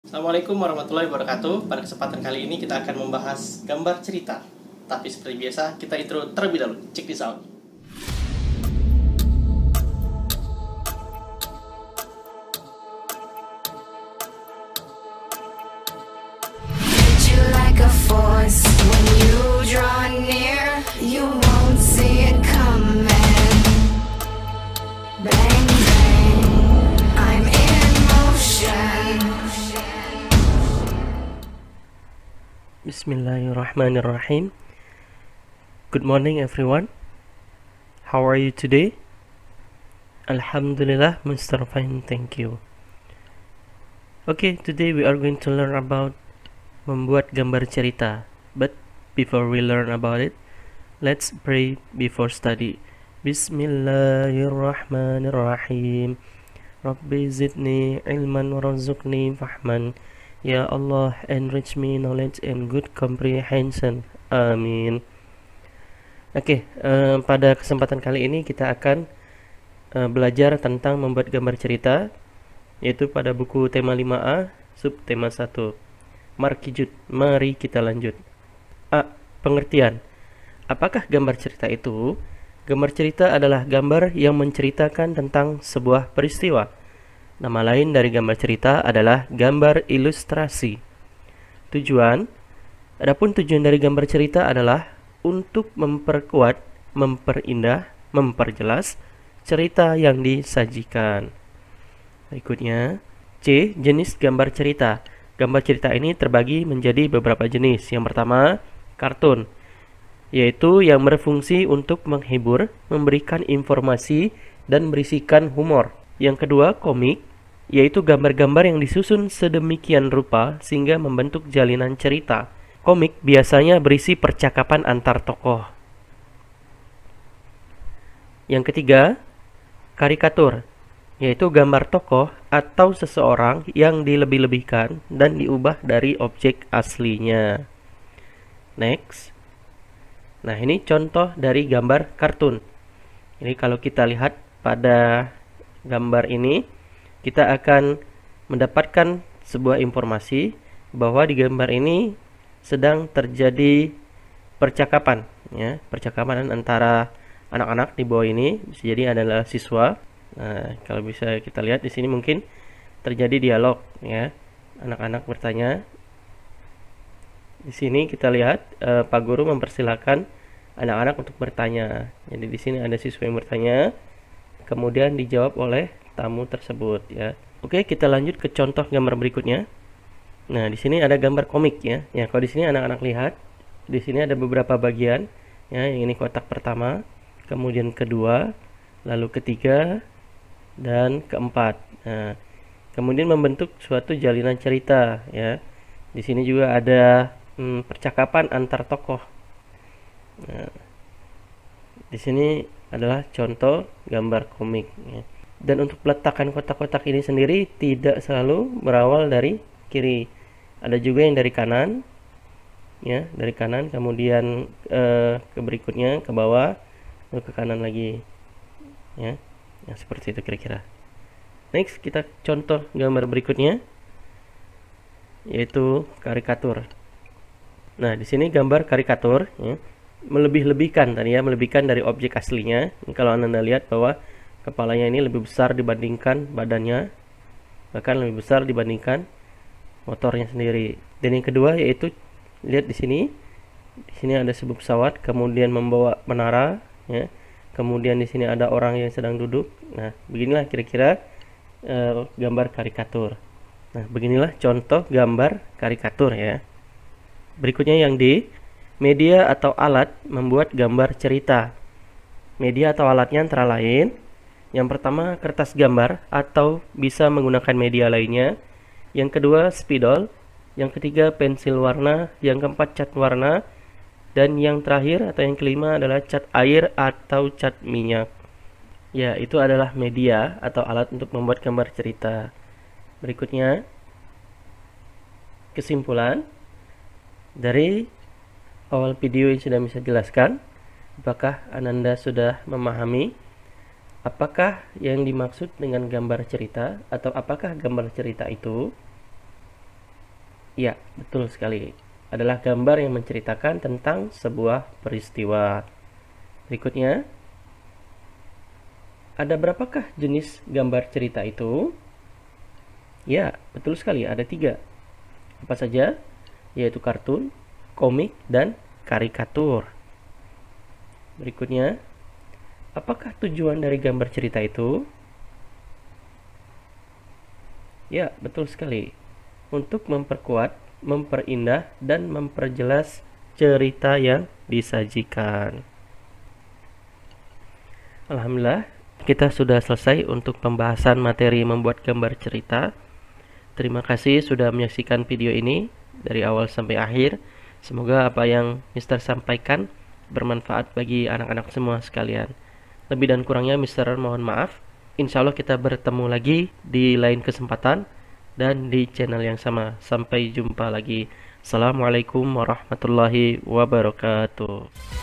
Assalamualaikum warahmatullahi wabarakatuh. Pada kesempatan kali ini kita akan membahas gambar cerita. Tapi seperti biasa, kita intro terlebih dahulu. Check this out. Hit you like a force when you draw near. You won't see it coming. Bang bang, I'm in motion. Bismillahirrahmanirrahim. Good morning everyone. How are you today? Alhamdulillah, Mr. Fine, thank you. Okay, today we are going to learn about membuat gambar cerita. But before we learn about it, let's pray before study. Bismillahirrahmanirrahim. Rabbi zidni ilman warzuqni fahman. Ya Allah, enrich me knowledge and good comprehension. Amin. Oke, pada kesempatan kali ini kita akan belajar tentang membuat gambar cerita, yaitu pada buku tema 5A, subtema 1. Markijut, mari kita lanjut. A. Pengertian. Apakah gambar cerita itu? Gambar cerita adalah gambar yang menceritakan tentang sebuah peristiwa. Nama lain dari gambar cerita adalah gambar ilustrasi. Adapun tujuan dari gambar cerita adalah untuk memperkuat, memperindah, memperjelas cerita yang disajikan. Berikutnya, C. Jenis gambar cerita. Gambar cerita ini terbagi menjadi beberapa jenis. Yang pertama, kartun, yaitu yang berfungsi untuk menghibur, memberikan informasi, dan berisikan humor. Yang kedua, komik, yaitu gambar-gambar yang disusun sedemikian rupa sehingga membentuk jalinan cerita. Komik biasanya berisi percakapan antar tokoh. Yang ketiga, karikatur, yaitu gambar tokoh atau seseorang yang dilebih-lebihkan dan diubah dari objek aslinya. Next. Nah, ini contoh dari gambar kartun. Ini kalau kita lihat pada gambar ini, kita akan mendapatkan sebuah informasi bahwa di gambar ini sedang terjadi percakapan, ya, percakapan antara anak-anak di bawah ini, bisa jadi adalah siswa. Nah, kalau bisa kita lihat di sini mungkin terjadi dialog, ya, anak-anak bertanya. Di sini kita lihat Pak Guru mempersilahkan anak-anak untuk bertanya. Jadi di sini ada siswa yang bertanya, kemudian dijawab oleh tamu tersebut, ya. Oke, kita lanjut ke contoh gambar berikutnya. Nah, di sini ada gambar komik, ya. Ya, kalau di sini anak-anak lihat, di sini ada beberapa bagian, ya. Yang ini kotak pertama, kemudian kedua, lalu ketiga, dan keempat. Nah, kemudian membentuk suatu jalinan cerita, ya. Di sini juga ada percakapan antar tokoh. Nah, di sini adalah contoh gambar komik, ya. Dan untuk peletakan kotak-kotak ini sendiri tidak selalu berawal dari kiri. Ada juga yang dari kanan, ya, dari kanan, kemudian ke berikutnya ke bawah, lalu ke kanan lagi, ya. Nah, seperti itu kira-kira. Next, kita contoh gambar berikutnya, yaitu karikatur. Nah, di sini gambar karikatur, ya, melebih-lebihkan tadi, ya, melebihkan dari objek aslinya. Kalau Anda lihat bahwa kepalanya ini lebih besar dibandingkan badannya, bahkan lebih besar dibandingkan motornya sendiri. Dan yang kedua yaitu, lihat di sini ada sebuah pesawat kemudian membawa menara, ya. Kemudian di sini ada orang yang sedang duduk. Nah, beginilah kira-kira gambar karikatur. Nah, beginilah contoh gambar karikatur, ya. Berikutnya yang D, media atau alat membuat gambar cerita. Media atau alatnya antara lain, yang pertama kertas gambar atau bisa menggunakan media lainnya. Yang kedua spidol. Yang ketiga pensil warna. Yang keempat cat warna. Dan yang terakhir atau yang kelima adalah cat air atau cat minyak. Ya, itu adalah media atau alat untuk membuat gambar cerita. Berikutnya, kesimpulan dari awal video yang sudah bisa jelaskan. Apakah Ananda sudah memahami apakah yang dimaksud dengan gambar cerita, atau apakah gambar cerita itu? Ya, betul sekali. Adalah gambar yang menceritakan tentang sebuah peristiwa. Berikutnya, ada berapakah jenis gambar cerita itu? Ya, betul sekali, ada 3. Apa saja? Yaitu kartun, komik, dan karikatur. Berikutnya, apakah tujuan dari gambar cerita itu? Ya, betul sekali. Untuk memperkuat, memperindah, dan memperjelas cerita yang disajikan. Alhamdulillah, kita sudah selesai untuk pembahasan materi membuat gambar cerita. Terima kasih sudah menyaksikan video ini dari awal sampai akhir. Semoga apa yang Mister sampaikan bermanfaat bagi anak-anak semua sekalian. Lebih dan kurangnya Mister mohon maaf. Insya Allah kita bertemu lagi di lain kesempatan dan di channel yang sama. Sampai jumpa lagi. Assalamualaikum warahmatullahi wabarakatuh.